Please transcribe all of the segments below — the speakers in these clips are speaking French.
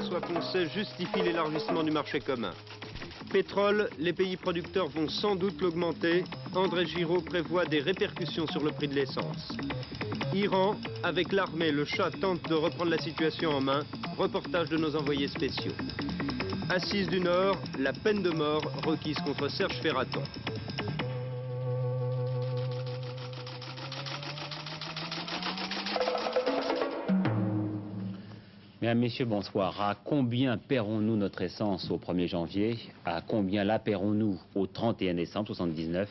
Jean-François Poncet justifie l'élargissement du marché commun. Pétrole, les pays producteurs vont sans doute l'augmenter. André Giraud prévoit des répercussions sur le prix de l'essence. Iran, avec l'armée, le Shah tente de reprendre la situation en main. Reportage de nos envoyés spéciaux. Assises du Nord, la peine de mort requise contre Serge Ferraton. Mesdames, Messieurs, bonsoir. À combien paierons-nous notre essence au 1er janvier? À combien la paierons-nous au 31 décembre 79?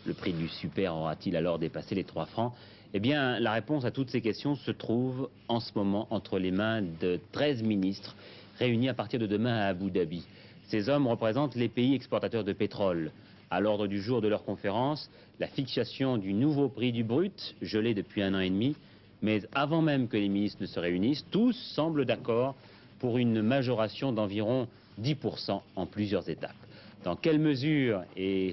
Le prix du super aura-t-il alors dépassé les 3 francs? Eh bien, la réponse à toutes ces questions se trouve en ce moment entre les mains de 13 ministres réunis à partir de demain à Abu Dhabi. Ces hommes représentent les pays exportateurs de pétrole. À l'ordre du jour de leur conférence, la fixation du nouveau prix du brut, gelé depuis 1 an et demi. Mais avant même que les ministres ne se réunissent, tous semblent d'accord pour une majoration d'environ 10% en plusieurs étapes. Dans quelle mesure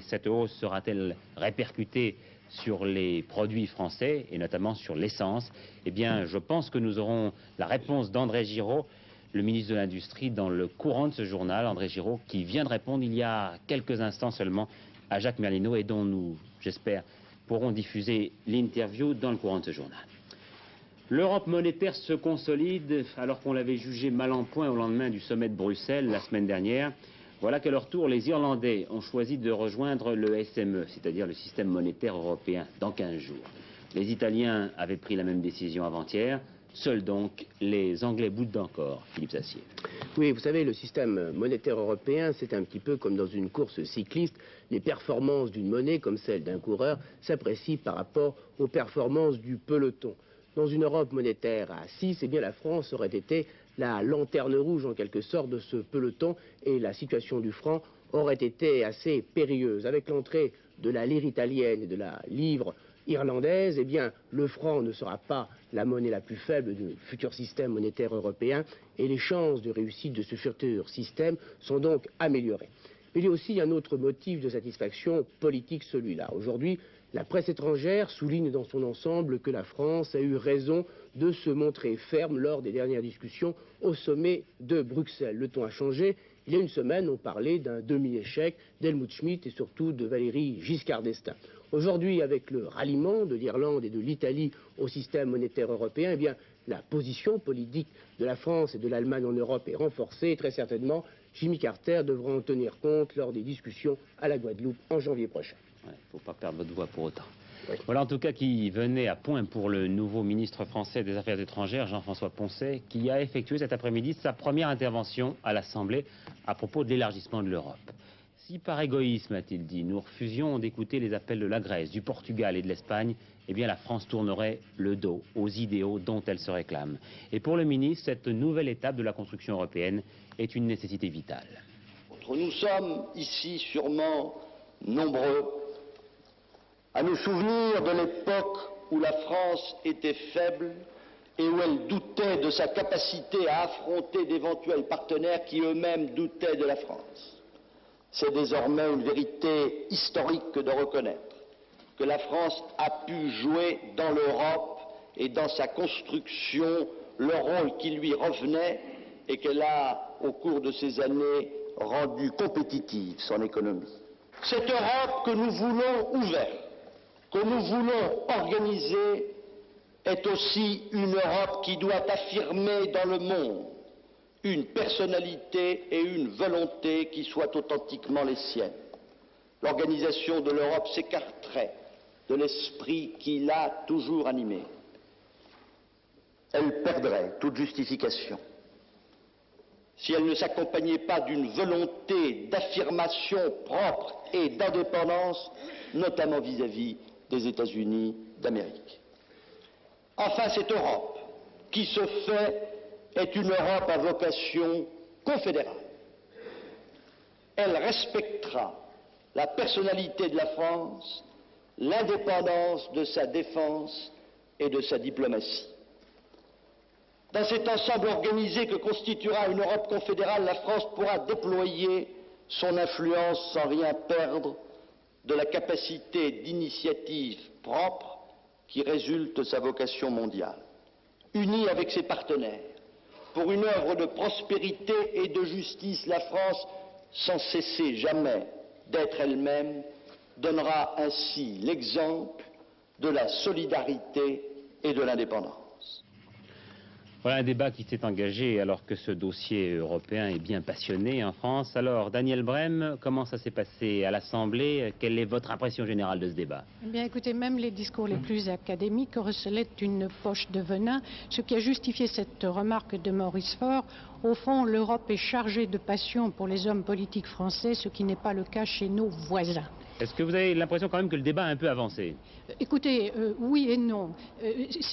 cette hausse sera-t-elle répercutée sur les produits français, et notamment sur l'essence? Eh bien, je pense que nous aurons la réponse d'André Giraud, le ministre de l'Industrie, dans le courant de ce journal. André Giraud, qui vient de répondre il y a quelques instants seulement à Jacques Merlino, et dont nous, j'espère, pourrons diffuser l'interview dans le courant de ce journal. L'Europe monétaire se consolide alors qu'on l'avait jugée mal en point au lendemain du sommet de Bruxelles la semaine dernière. Voilà qu'à leur tour, les Irlandais ont choisi de rejoindre le SME, c'est-à-dire le système monétaire européen, dans 15 jours. Les Italiens avaient pris la même décision avant-hier. Seuls donc les Anglais boudent encore. Philippe Sassier. Oui, vous savez, le système monétaire européen, c'est un petit peu comme dans une course cycliste. Les performances d'une monnaie, comme celle d'un coureur, s'apprécient par rapport aux performances du peloton. Dans une Europe monétaire à 6, eh bien la France aurait été la lanterne rouge en quelque sorte de ce peloton et la situation du franc aurait été assez périlleuse. Avec l'entrée de la lire italienne et de la livre irlandaise, eh bien le franc ne sera pas la monnaie la plus faible du futur système monétaire européen et les chances de réussite de ce futur système sont donc améliorées. Mais il y a aussi un autre motif de satisfaction politique, celui-là. Aujourd'hui, la presse étrangère souligne dans son ensemble que la France a eu raison de se montrer ferme lors des dernières discussions au sommet de Bruxelles. Le ton a changé. Il y a une semaine, on parlait d'un demi-échec d'Helmut Schmidt et surtout de Valéry Giscard d'Estaing. Aujourd'hui, avec le ralliement de l'Irlande et de l'Italie au système monétaire européen, eh bien, la position politique de la France et de l'Allemagne en Europe est renforcée et très certainement, Jimmy Carter devra en tenir compte lors des discussions à la Guadeloupe en janvier prochain. Il ne faut pas perdre votre voix pour autant. Oui. Voilà en tout cas qui venait à point pour le nouveau ministre français des Affaires étrangères, Jean-François Poncet, qui a effectué cet après-midi sa première intervention à l'Assemblée à propos de l'élargissement de l'Europe. Si par égoïsme, a-t-il dit, nous refusions d'écouter les appels de la Grèce, du Portugal et de l'Espagne, eh bien la France tournerait le dos aux idéaux dont elle se réclame. Et pour le ministre, cette nouvelle étape de la construction européenne est une nécessité vitale. Nous sommes ici sûrement nombreux à nous souvenir de l'époque où la France était faible et où elle doutait de sa capacité à affronter d'éventuels partenaires qui eux-mêmes doutaient de la France. C'est désormais une vérité historique que de reconnaître que la France a pu jouer dans l'Europe et dans sa construction le rôle qui lui revenait et qu'elle a, au cours de ces années, rendu compétitive son économie. Cette Europe que nous voulons ouverte, que nous voulons organiser, est aussi une Europe qui doit affirmer dans le monde une personnalité et une volonté qui soient authentiquement les siennes. L'organisation de l'Europe s'écarterait de l'esprit qui l'a toujours animée. Elle perdrait toute justification si elle ne s'accompagnait pas d'une volonté d'affirmation propre et d'indépendance, notamment vis-à-vis des États-Unis d'Amérique. Enfin, cette Europe qui se fait est une Europe à vocation confédérale. Elle respectera la personnalité de la France, l'indépendance de sa défense et de sa diplomatie. Dans cet ensemble organisé que constituera une Europe confédérale, la France pourra déployer son influence sans rien perdre de la capacité d'initiative propre qui résulte de sa vocation mondiale. Unie avec ses partenaires, pour une œuvre de prospérité et de justice, la France, sans cesser jamais d'être elle-même, donnera ainsi l'exemple de la solidarité et de l'indépendance. Voilà un débat qui s'est engagé alors que ce dossier européen est bien passionné en France. Alors, Daniel Brem, comment ça s'est passé à l'Assemblée? Quelle est votre impression générale de ce débat? Eh bien, écoutez, même les discours les plus académiques recelaient une poche de venin, ce qui a justifié cette remarque de Maurice Faure. Au fond, l'Europe est chargée de passion pour les hommes politiques français, ce qui n'est pas le cas chez nos voisins. Est-ce que vous avez l'impression quand même que le débat a un peu avancé? Écoutez, oui et non.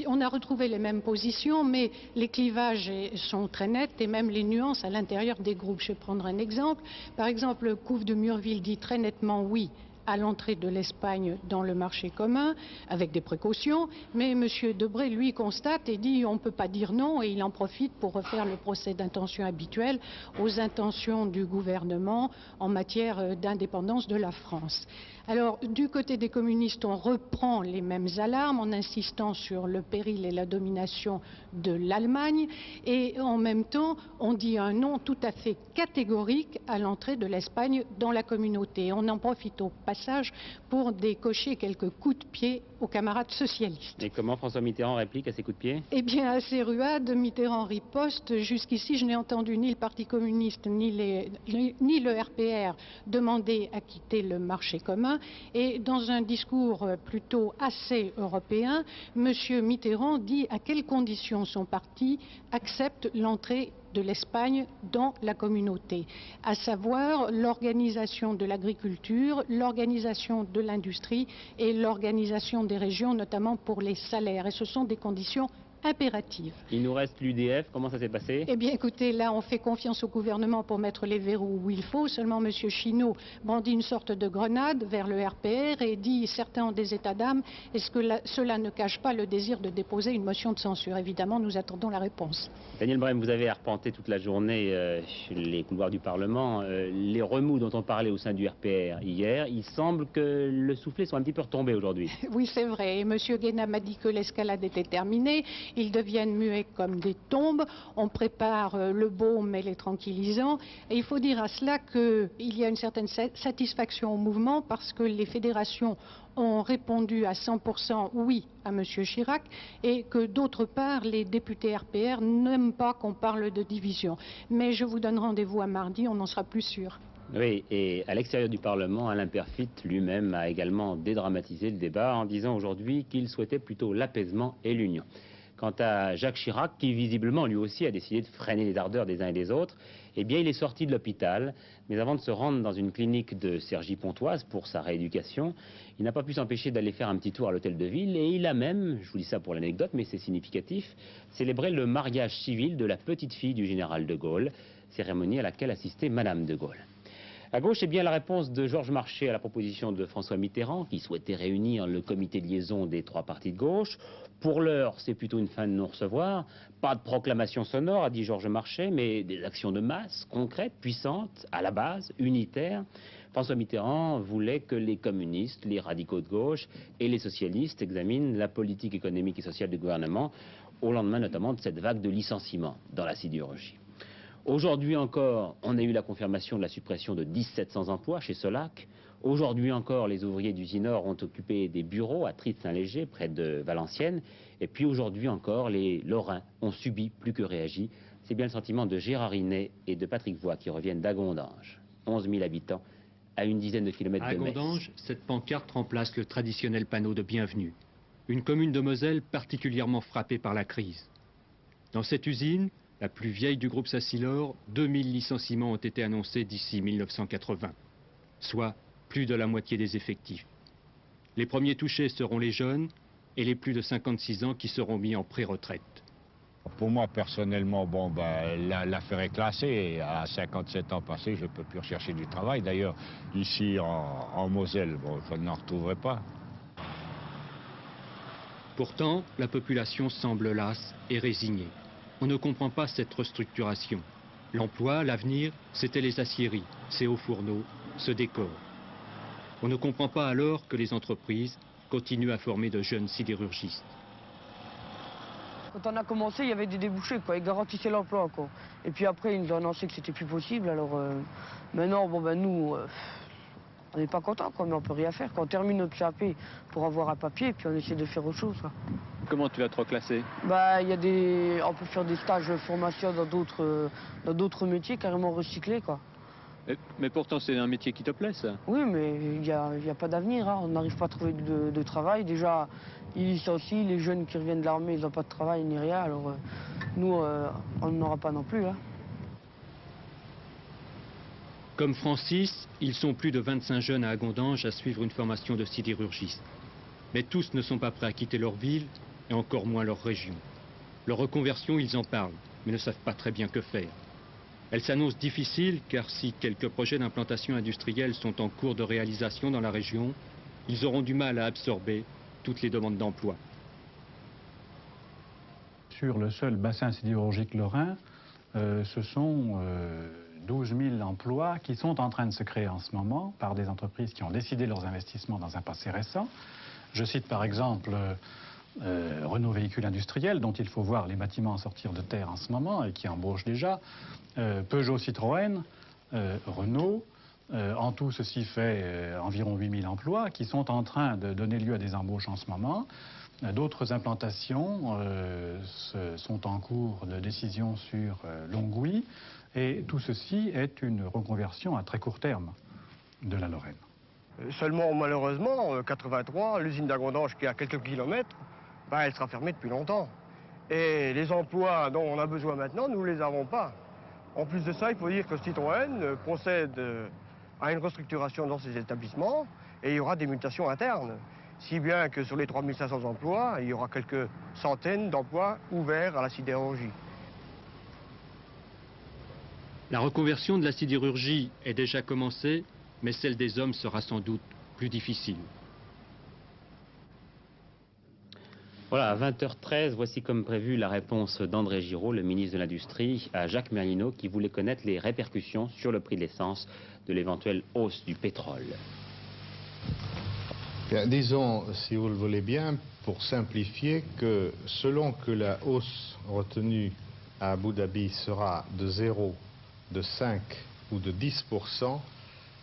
On a retrouvé les mêmes positions, mais les clivages sont très nets et même les nuances à l'intérieur des groupes. Je vais prendre un exemple. Par exemple, Couve de Murville dit très nettement oui à l'entrée de l'Espagne dans le marché commun, avec des précautions, mais M. Debré, lui, constate et dit on ne peut pas dire non, et il en profite pour refaire le procès d'intention habituel aux intentions du gouvernement en matière d'indépendance de la France. Alors, du côté des communistes, on reprend les mêmes alarmes en insistant sur le péril et la domination de l'Allemagne, et en même temps, on dit un non tout à fait catégorique à l'entrée de l'Espagne dans la communauté. On en profite au passage pour décocher quelques coups de pied aux camarades socialistes. Et comment François Mitterrand réplique à ces coups de pied? Eh bien, à ces ruades, Mitterrand riposte. Jusqu'ici, je n'ai entendu ni le Parti communiste ni le RPR demander à quitter le marché commun. Et dans un discours plutôt assez européen, M. Mitterrand dit à quelles conditions son parti accepte l'entrée de l'Espagne dans la communauté, à savoir l'organisation de l'agriculture, l'organisation de l'industrie et l'organisation des régions, notamment pour les salaires. Et ce sont des conditions impératives. Il nous reste l'UDF, comment ça s'est passé? Eh bien écoutez, là on fait confiance au gouvernement pour mettre les verrous où il faut, seulement M. Chinaud brandit une sorte de grenade vers le RPR et dit certains ont des états d'âme, est-ce que cela ne cache pas le désir de déposer une motion de censure? Évidemment, nous attendons la réponse. Daniel Brem, vous avez arpenté toute la journée les couloirs du Parlement, les remous dont on parlait au sein du RPR hier, il semble que le soufflet soit un petit peu retombé aujourd'hui. Oui, c'est vrai, et M. Guéna m'a dit que l'escalade était terminée. Ils deviennent muets comme des tombes, on prépare le baume et les tranquillisants. Et il faut dire à cela qu'il y a une certaine satisfaction au mouvement parce que les fédérations ont répondu à 100% oui à M. Chirac et que d'autre part, les députés RPR n'aiment pas qu'on parle de division. Mais je vous donne rendez-vous à mardi, on en sera plus sûr. Oui, et à l'extérieur du Parlement, Alain Peyrefitte lui-même a également dédramatisé le débat en disant aujourd'hui qu'il souhaitait plutôt l'apaisement et l'union. Quant à Jacques Chirac, qui visiblement lui aussi a décidé de freiner les ardeurs des uns et des autres, eh bien il est sorti de l'hôpital, mais avant de se rendre dans une clinique de Cergy-Pontoise pour sa rééducation, il n'a pas pu s'empêcher d'aller faire un petit tour à l'hôtel de ville et il a même, je vous dis ça pour l'anecdote, mais c'est significatif, célébré le mariage civil de la petite fille du général de Gaulle, cérémonie à laquelle assistait Madame de Gaulle. À gauche, c'est bien la réponse de Georges Marchais à la proposition de François Mitterrand, qui souhaitait réunir le comité de liaison des trois partis de gauche. Pour l'heure, c'est plutôt une fin de non-recevoir. Pas de proclamation sonore, a dit Georges Marchais, mais des actions de masse, concrètes, puissantes, à la base, unitaires. François Mitterrand voulait que les communistes, les radicaux de gauche et les socialistes examinent la politique économique et sociale du gouvernement, au lendemain notamment de cette vague de licenciements dans la sidérurgie. Aujourd'hui encore, on a eu la confirmation de la suppression de 1700 emplois chez Solac. Aujourd'hui encore, les ouvriers d'Usinor ont occupé des bureaux à Trie-de-Saint-Léger, près de Valenciennes. Et puis aujourd'hui encore, les Lorrains ont subi plus que réagi. C'est bien le sentiment de Gérard Inet et de Patrick Voix qui reviennent d'Agondange. 11 000 habitants à une dizaine de kilomètres de Metz. À Agondange, cette pancarte remplace le traditionnel panneau de bienvenue. Une commune de Moselle particulièrement frappée par la crise. Dans cette usine, la plus vieille du groupe Sassilor, 2000 licenciements ont été annoncés d'ici 1980, soit plus de la moitié des effectifs. Les premiers touchés seront les jeunes et les plus de 56 ans qui seront mis en pré-retraite. Pour moi, personnellement, l'affaire est classée et à 57 ans passés, je ne peux plus rechercher du travail. D'ailleurs, ici en Moselle, je n'en retrouverai pas. Pourtant, la population semble lasse et résignée. On ne comprend pas cette restructuration. L'emploi, l'avenir, c'était les aciéries, ces hauts fourneaux, ce décor. On ne comprend pas alors que les entreprises continuent à former de jeunes sidérurgistes. Quand on a commencé, il y avait des débouchés, quoi. Ils garantissaient l'emploi, quoi. Et puis après, ils nous ont annoncé que c'était plus possible. Alors maintenant, bon, ben nous, on n'est pas contents, quoi, mais on peut rien faire. Quand on termine notre CAP pour avoir un papier, puis on essaie de faire autre chose, quoi. Comment tu vas te reclasser? Bah, on peut faire des stages de formation dans d'autres métiers carrément recyclés, quoi. Mais pourtant, c'est un métier qui te plaît, ça? Oui, mais il n'y a pas d'avenir, hein. On n'arrive pas à trouver de travail. Déjà, ils licencient, les jeunes qui reviennent de l'armée, ils n'ont pas de travail ni rien. Alors, nous, on n'en aura pas non plus, hein. Comme Francis, ils sont plus de 25 jeunes à Agondange à suivre une formation de sidérurgiste. Mais tous ne sont pas prêts à quitter leur ville, et encore moins leur région. Leur reconversion, ils en parlent, mais ne savent pas très bien que faire. Elle s'annonce difficile, car si quelques projets d'implantation industrielle sont en cours de réalisation dans la région, ils auront du mal à absorber toutes les demandes d'emploi. Sur le seul bassin sidérurgique lorrain, ce sont 12 000 emplois qui sont en train de se créer en ce moment par des entreprises qui ont décidé leurs investissements dans un passé récent. Je cite par exemple Renault Véhicules Industriels, dont il faut voir les bâtiments sortir de terre en ce moment et qui embauchent déjà, Peugeot Citroën, Renault. En tout, ceci fait environ 8 000 emplois qui sont en train de donner lieu à des embauches en ce moment. D'autres implantations sont en cours de décision sur Longwy. Et tout ceci est une reconversion à très court terme de la Lorraine. Seulement, malheureusement, 83, l'usine d'Agondange qui est à quelques kilomètres, elle sera fermée depuis longtemps. Et les emplois dont on a besoin maintenant, nous ne les avons pas. En plus de ça, il faut dire que Citroën procède à une restructuration dans ses établissements et il y aura des mutations internes. Si bien que sur les 3500 emplois, il y aura quelques centaines d'emplois ouverts à la sidérurgie. La reconversion de la sidérurgie est déjà commencée, mais celle des hommes sera sans doute plus difficile. Voilà, à 20h13, voici comme prévu la réponse d'André Giraud, le ministre de l'Industrie, à Jacques Merlino, qui voulait connaître les répercussions sur le prix de l'essence de l'éventuelle hausse du pétrole. Bien, disons, si vous le voulez bien, pour simplifier, que selon que la hausse retenue à Abu Dhabi sera de 0, de 5 ou de 10%,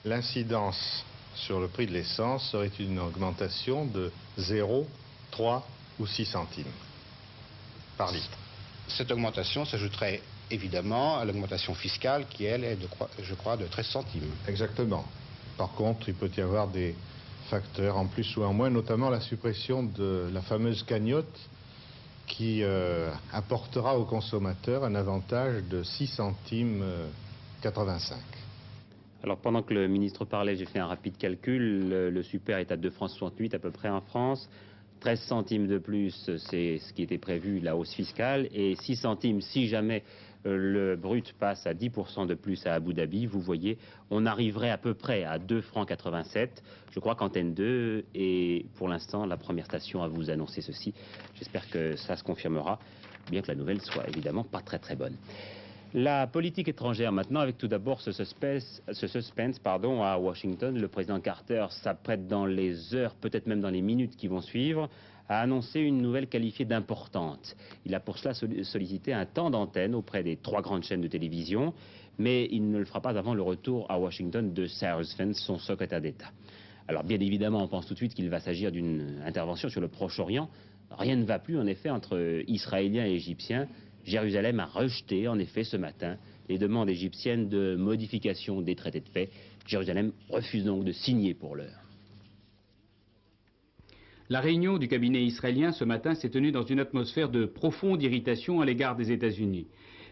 l'incidence sur le prix de l'essence serait une augmentation de 0, 3 ou 6 centimes par litre. Cette augmentation s'ajouterait évidemment à l'augmentation fiscale qui, elle, est, je crois, de 13 centimes. Exactement. Par contre, il peut y avoir des facteurs en plus ou en moins, notamment la suppression de la fameuse cagnotte qui apportera aux consommateurs un avantage de 6 centimes 85. Alors pendant que le ministre parlait, j'ai fait un rapide calcul. Le super est à 2,68 francs à peu près en France. 13 centimes de plus, c'est ce qui était prévu, la hausse fiscale. Et 6 centimes si jamais le brut passe à 10% de plus à Abu Dhabi. Vous voyez, on arriverait à peu près à 2,87 francs. Je crois qu'Antenne 2 est pour l'instant la première station à vous annoncer ceci. J'espère que ça se confirmera, bien que la nouvelle soit évidemment pas très très bonne. La politique étrangère maintenant, avec tout d'abord ce suspense à Washington. Le président Carter s'apprête dans les heures, peut-être même dans les minutes qui vont suivre, à annoncer une nouvelle qualifiée d'importante. Il a pour cela sollicité un temps d'antenne auprès des 3 grandes chaînes de télévision, mais il ne le fera pas avant le retour à Washington de Cyrus Vance, son secrétaire d'État. Alors bien évidemment, on pense tout de suite qu'il va s'agir d'une intervention sur le Proche-Orient. Rien ne va plus en effet entre Israéliens et Égyptiens. Jérusalem a rejeté, en effet, ce matin, les demandes égyptiennes de modification des traités de paix. Jérusalem refuse donc de signer pour l'heure. La réunion du cabinet israélien ce matin s'est tenue dans une atmosphère de profonde irritation à l'égard des États-Unis.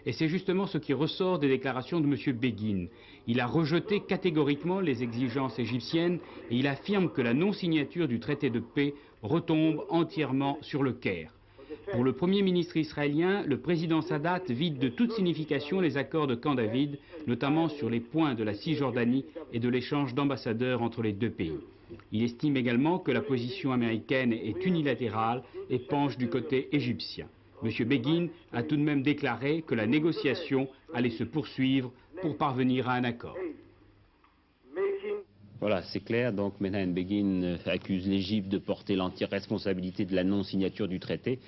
Et c'est justement ce qui ressort des déclarations de M. Begin. Il a rejeté catégoriquement les exigences égyptiennes et il affirme que la non-signature du traité de paix retombe entièrement sur le Caire. Pour le Premier ministre israélien, le président Sadat vide de toute signification les accords de Camp David, notamment sur les points de la Cisjordanie et de l'échange d'ambassadeurs entre les deux pays. Il estime également que la position américaine est unilatérale et penche du côté égyptien. M. Begin a tout de même déclaré que la négociation allait se poursuivre pour parvenir à un accord. Voilà, c'est clair. Donc Menahem Begin accuse l'Égypte de porter l'entière responsabilité de la non-signature du traité.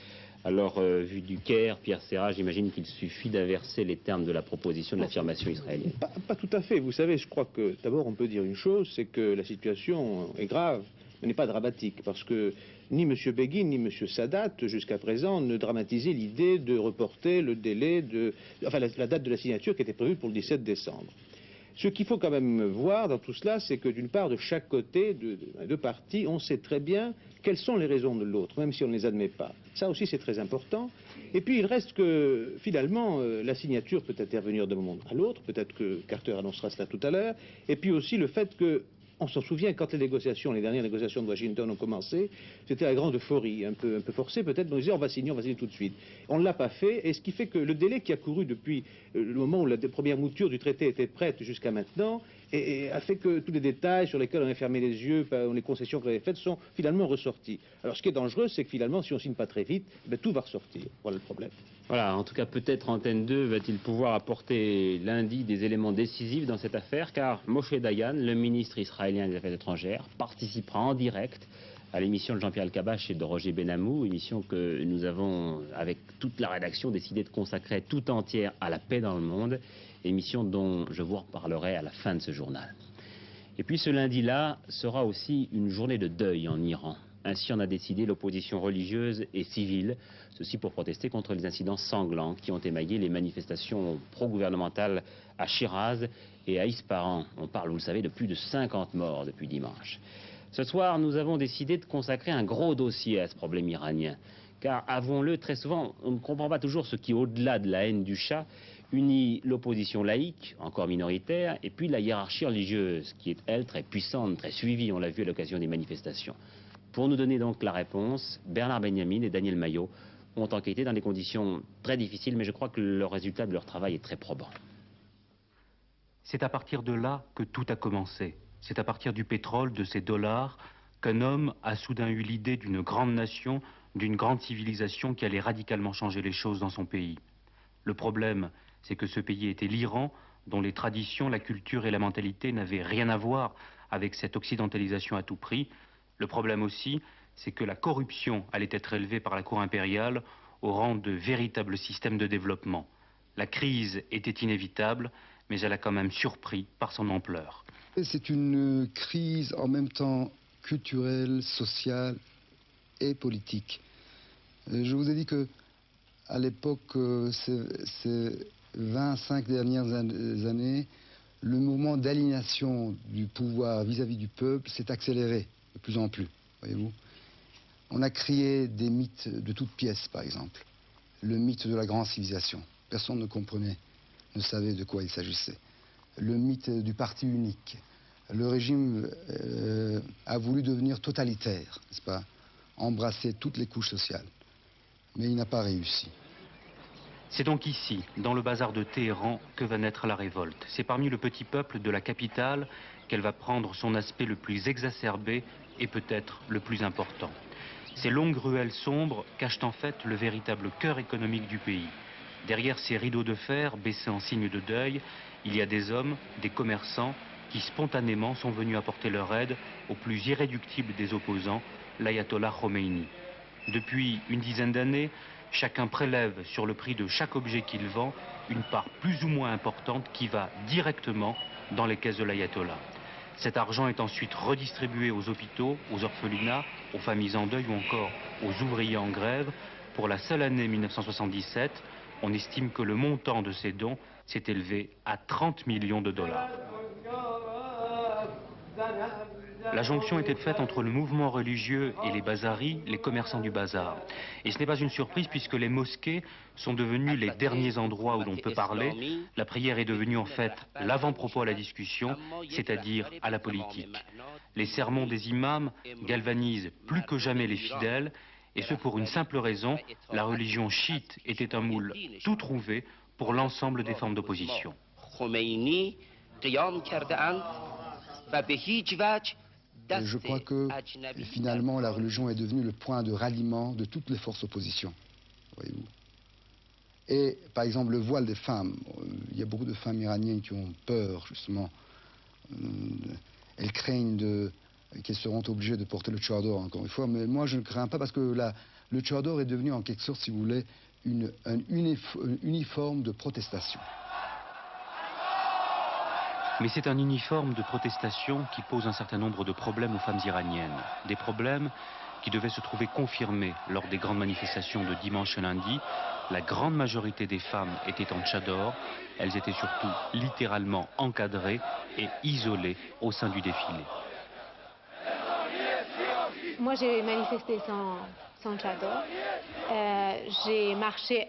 Alors, vu du Caire, Pierre Serra, j'imagine qu'il suffit d'inverser les termes de la proposition de l'affirmation israélienne. Pas tout à fait. Vous savez, je crois que d'abord on peut dire une chose, c'est que la situation est grave, mais n'est pas dramatique, parce que ni M. Begin ni M. Sadat, jusqu'à présent, ne dramatisaient l'idée de reporter le délai la date de la signature qui était prévue pour le 17 décembre. Ce qu'il faut quand même voir dans tout cela, c'est que d'une part, de chaque côté, de deux parties, on sait très bien quelles sont les raisons de l'autre, même si on ne les admet pas. Ça aussi, c'est très important. Et puis, il reste que, finalement, la signature peut intervenir d'un moment à l'autre. Peut-être que Carter annoncera cela tout à l'heure. Et puis aussi le fait que, on s'en souvient, quand les dernières négociations de Washington ont commencé, c'était la grande euphorie, un peu forcée peut-être, mais on disait on va signer tout de suite. On ne l'a pas fait, et ce qui fait que le délai qui a couru depuis le moment où la première mouture du traité était prête jusqu'à maintenant, a fait que tous les détails sur lesquels on a fermé les yeux, les concessions qu'on avait faites, sont finalement ressortis. Alors ce qui est dangereux, c'est que finalement, si on ne signe pas très vite, tout va ressortir. Voilà le problème. Voilà, en tout cas, peut-être Antenne 2 va-t-il pouvoir apporter lundi des éléments décisifs dans cette affaire, car Moshe Dayan, le ministre israélien des Affaires étrangères, participera en direct à l'émission de Jean-Pierre Elkabbach et de Roger Benamou, émission que nous avons, avec toute la rédaction, décidé de consacrer tout entière à la paix dans le monde, émission dont je vous reparlerai à la fin de ce journal. Et puis ce lundi-là sera aussi une journée de deuil en Iran. Ainsi en a décidé l'opposition religieuse et civile, ceci pour protester contre les incidents sanglants qui ont émaillé les manifestations pro-gouvernementales à Shiraz et à Ispahan. On parle, vous le savez, de plus de 50 morts depuis dimanche. Ce soir, nous avons décidé de consacrer un gros dossier à ce problème iranien. Car, avouons-le, très souvent, on ne comprend pas toujours ce qui, au-delà de la haine du Shah, unit l'opposition laïque, encore minoritaire, et puis la hiérarchie religieuse, qui est, elle, très puissante, très suivie, on l'a vu à l'occasion des manifestations. Pour nous donner donc la réponse, Bernard Benjamin et Daniel Maillot ont enquêté dans des conditions très difficiles, mais je crois que le résultat de leur travail est très probant. C'est à partir de là que tout a commencé. C'est à partir du pétrole, de ces dollars, qu'un homme a soudain eu l'idée d'une grande nation, d'une grande civilisation qui allait radicalement changer les choses dans son pays. Le problème, c'est que ce pays était l'Iran, dont les traditions, la culture et la mentalité n'avaient rien à voir avec cette occidentalisation à tout prix. Le problème aussi, c'est que la corruption allait être élevée par la cour impériale au rang de véritable système de développement. La crise était inévitable, mais elle a quand même surpris par son ampleur. C'est une crise en même temps culturelle, sociale et politique. Je vous ai dit que à l'époque, ces 25 dernières années, le mouvement d'aliénation du pouvoir vis-à-vis du peuple s'est accéléré de plus en plus, voyez-vous. On a créé des mythes de toutes pièces, par exemple. Le mythe de la grande civilisation. Personne ne comprenait, ne savait de quoi il s'agissait. Le mythe du parti unique. Le régime a voulu devenir totalitaire, n'est-ce pas? Embrasser toutes les couches sociales. Mais il n'a pas réussi. C'est donc ici, dans le bazar de Téhéran, que va naître la révolte. C'est parmi le petit peuple de la capitale qu'elle va prendre son aspect le plus exacerbé et peut-être le plus important. Ces longues ruelles sombres cachent en fait le véritable cœur économique du pays. Derrière ces rideaux de fer baissés en signe de deuil, il y a des hommes, des commerçants, qui spontanément sont venus apporter leur aide au plus irréductible des opposants, l'ayatollah Khomeini. Depuis une dizaine d'années, chacun prélève sur le prix de chaque objet qu'il vend une part plus ou moins importante qui va directement dans les caisses de l'ayatollah. Cet argent est ensuite redistribué aux hôpitaux, aux orphelinats, aux familles en deuil ou encore aux ouvriers en grève. Pour la seule année 1977, on estime que le montant de ces dons s'est élevé à 30 millions de dollars. La jonction était faite entre le mouvement religieux et les bazaris, les commerçants du bazar. Et ce n'est pas une surprise puisque les mosquées sont devenues les derniers endroits où l'on peut parler. La prière est devenue en fait l'avant-propos à la discussion, c'est-à-dire à la politique. Les sermons des imams galvanisent plus que jamais les fidèles, et ce pour une simple raison, la religion chiite était un moule tout trouvé pour l'ensemble des formes d'opposition. Je crois que finalement la religion est devenue le point de ralliement de toutes les forces d'opposition, voyez-vous. Et par exemple le voile des femmes, il y a beaucoup de femmes iraniennes qui ont peur justement, elles craignent qu'elles seront obligées de porter le tchador encore une fois, mais moi je ne crains pas parce que le tchador est devenu en quelque sorte, si vous voulez, un uniforme de protestation. Mais c'est un uniforme de protestation qui pose un certain nombre de problèmes aux femmes iraniennes. Des problèmes qui devaient se trouver confirmés lors des grandes manifestations de dimanche et lundi. La grande majorité des femmes étaient en tchador. Elles étaient surtout littéralement encadrées et isolées au sein du défilé. Moi, j'ai manifesté sans tchador. J'ai marché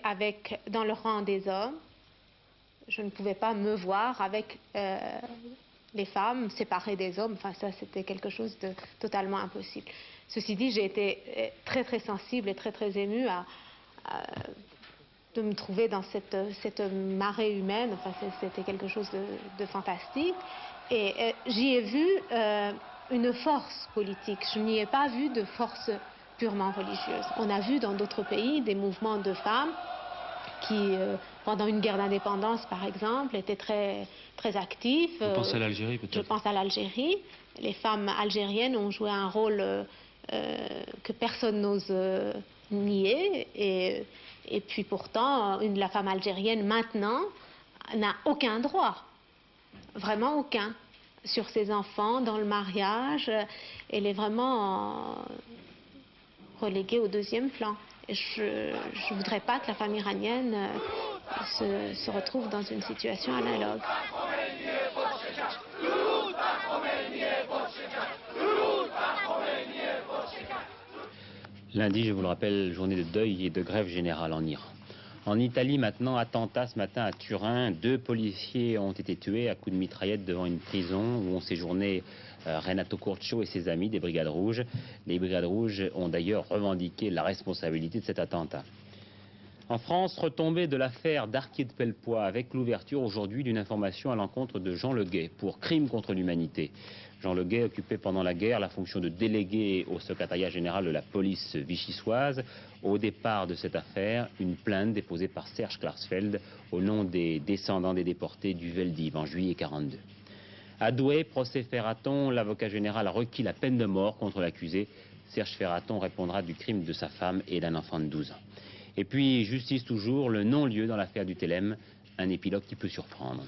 dans le rang des hommes. Je ne pouvais pas me voir avec les femmes séparées des hommes. Enfin, ça, c'était quelque chose de totalement impossible. Ceci dit, j'ai été très, très sensible et très, très émue de me trouver dans cette marée humaine. Enfin, c'était quelque chose de fantastique. Et j'y ai vu une force politique. Je n'y ai pas vu de force purement religieuse. On a vu dans d'autres pays des mouvements de femmes qui, pendant une guerre d'indépendance, par exemple, étaient très, très actifs. Vous pensez à l'Algérie, peut-être? Je pense à l'Algérie. Les femmes algériennes ont joué un rôle que personne n'ose nier. Et puis pourtant, la femme algérienne, maintenant, n'a aucun droit. Vraiment aucun. Sur ses enfants, dans le mariage. Elle est vraiment reléguée au deuxième plan. Je ne voudrais pas que la femme iranienne se retrouve dans une situation analogue. Lundi, je vous le rappelle, journée de deuil et de grève générale en Iran. En Italie, maintenant, attentat ce matin à Turin. 2 policiers ont été tués à coups de mitraillette devant une prison où ont séjourné Renato Curcio et ses amis des Brigades Rouges. Les Brigades Rouges ont d'ailleurs revendiqué la responsabilité de cet attentat. En France, retombée de l'affaire d'Arquier de Pellepoix avec l'ouverture aujourd'hui d'une information à l'encontre de Jean Le Gay pour crime contre l'humanité. Jean Le Gay occupait pendant la guerre la fonction de délégué au secrétariat général de la police vichysoise. Au départ de cette affaire, une plainte déposée par Serge Klarsfeld au nom des descendants des déportés du Veldiv en juillet 1942. À Douai, procès Ferraton, l'avocat général a requis la peine de mort contre l'accusé. Serge Ferraton répondra du crime de sa femme et d'un enfant de 12 ans. Et puis, justice toujours, le non-lieu dans l'affaire du Télème, un épilogue qui peut surprendre.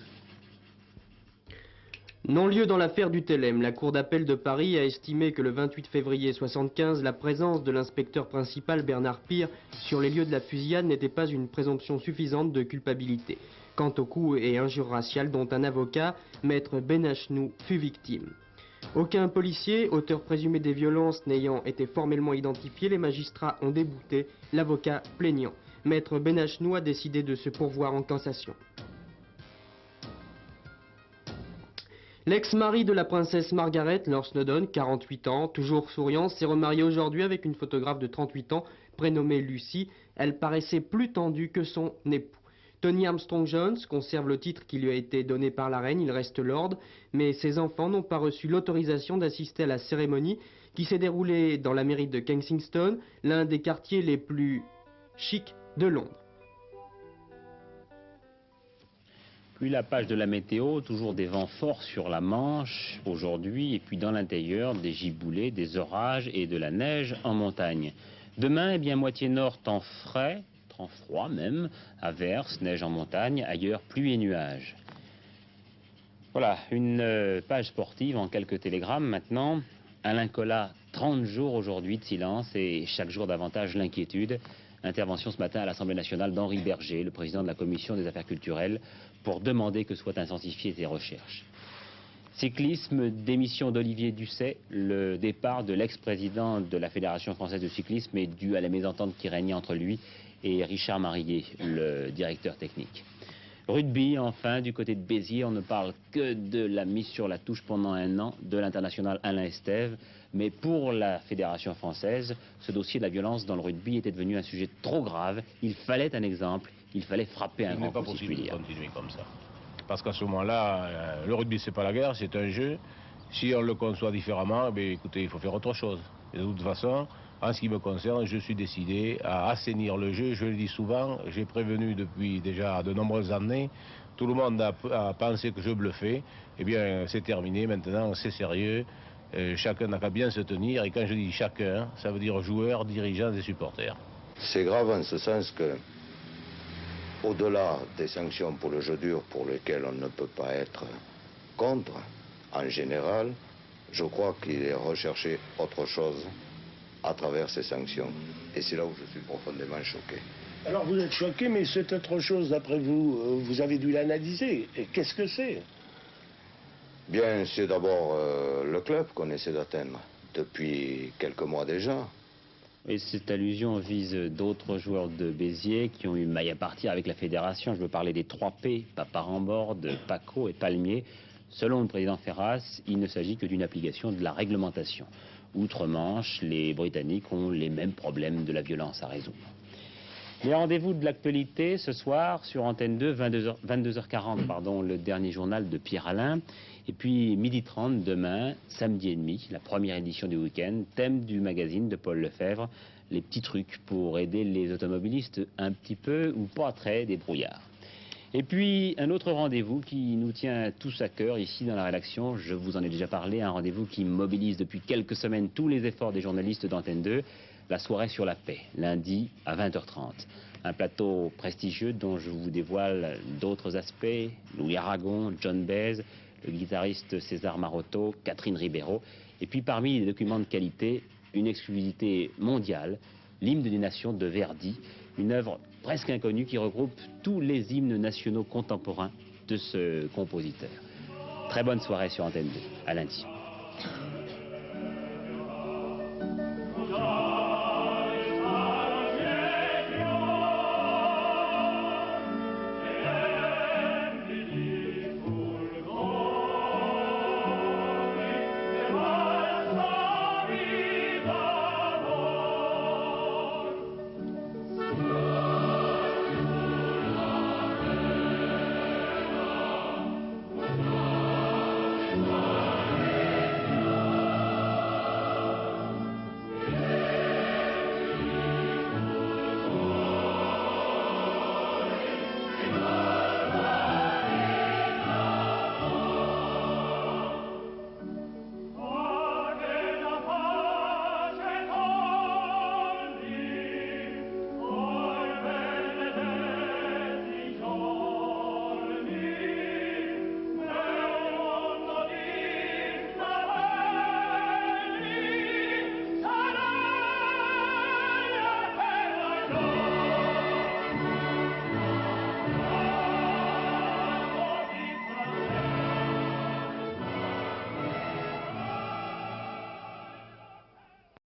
Non-lieu dans l'affaire du Télème, la Cour d'appel de Paris a estimé que le 28 février 1975, la présence de l'inspecteur principal Bernard Pire sur les lieux de la fusillade n'était pas une présomption suffisante de culpabilité. Quant aux coups et injures raciales dont un avocat, maître Benachnou, fut victime. Aucun policier, auteur présumé des violences n'ayant été formellement identifié, les magistrats ont débouté l'avocat plaignant. Maître Benachnou a décidé de se pourvoir en cassation. L'ex-mari de la princesse Margaret, Lord Snowdon, 48 ans, toujours souriant, s'est remarié aujourd'hui avec une photographe de 38 ans, prénommée Lucy. Elle paraissait plus tendue que son époux. Tony Armstrong-Jones conserve le titre qui lui a été donné par la reine, il reste lord, mais ses enfants n'ont pas reçu l'autorisation d'assister à la cérémonie qui s'est déroulée dans la mairie de Kensington, l'un des quartiers les plus chics de Londres. Puis la page de la météo, toujours des vents forts sur la Manche aujourd'hui, et puis dans l'intérieur, des giboulées, des orages et de la neige en montagne. Demain, eh bien, moitié nord, temps frais, temps froid même, averses, neige en montagne, ailleurs, pluie et nuages. Voilà, une page sportive en quelques télégrammes maintenant. Alain Collat, 30 jours aujourd'hui de silence et chaque jour davantage l'inquiétude. Intervention ce matin à l'Assemblée nationale d'Henri Berger, le président de la Commission des affaires culturelles, pour demander que soient intensifiées ces recherches. Cyclisme, démission d'Olivier Dusset, le départ de l'ex-président de la Fédération française de cyclisme est dû à la mésentente qui régnait entre lui et Richard Marillier, le directeur technique. Rugby, enfin, du côté de Béziers, on ne parle que de la mise sur la touche pendant un an de l'international Alain Estève. Mais pour la Fédération française, ce dossier de la violence dans le rugby était devenu un sujet trop grave. Il fallait un exemple, il fallait frapper un grand coup, si je puis dire. Il n'est pas possible de continuer comme ça. Parce qu'à ce moment-là, le rugby, c'est pas la guerre, c'est un jeu. Si on le conçoit différemment, ben, écoutez, il faut faire autre chose. Et de toute façon, en ce qui me concerne, je suis décidé à assainir le jeu. Je le dis souvent, j'ai prévenu depuis déjà de nombreuses années. Tout le monde a pensé que je bluffais. Eh bien, c'est terminé. Maintenant, c'est sérieux. chacun n'a qu'à bien se tenir. Et quand je dis chacun, ça veut dire joueurs, dirigeants et supporters. C'est grave en ce sens que, au-delà des sanctions pour le jeu dur pour lesquelles on ne peut pas être contre, en général, je crois qu'il est recherché autre chose à travers ces sanctions. Et c'est là où je suis profondément choqué. Alors vous êtes choqué, mais cette autre chose, d'après vous, vous avez dû l'analyser. Et qu'est-ce que c'est? Bien, c'est d'abord le club qu'on essaie d'atteindre depuis quelques mois déjà. Et cette allusion vise d'autres joueurs de Béziers qui ont eu maille à partir avec la fédération. Je veux parler des 3 P, Paparamborde, Paco et Palmier. Selon le président Ferras, il ne s'agit que d'une application de la réglementation. Outre-Manche, les Britanniques ont les mêmes problèmes de la violence à résoudre. Les rendez-vous de l'actualité ce soir sur Antenne 2, 22h40, le dernier journal de Pierre Alain. Et puis 12h30 demain, samedi et demi, la première édition du week-end, thème du magazine de Paul Lefebvre, les petits trucs pour aider les automobilistes un petit peu ou pas très débrouillards. Et puis un autre rendez-vous qui nous tient tous à cœur ici dans la rédaction, je vous en ai déjà parlé, un rendez-vous qui mobilise depuis quelques semaines tous les efforts des journalistes d'Antenne 2, la soirée sur la paix, lundi à 20h30. Un plateau prestigieux dont je vous dévoile d'autres aspects, Louis Aragon, John Baez, le guitariste César Marotto, Catherine Ribeiro, et puis parmi les documents de qualité, une exclusivité mondiale, l'hymne des nations de Verdi, une œuvre presque inconnue qui regroupe tous les hymnes nationaux contemporains de ce compositeur. Très bonne soirée sur Antenne 2, à lundi.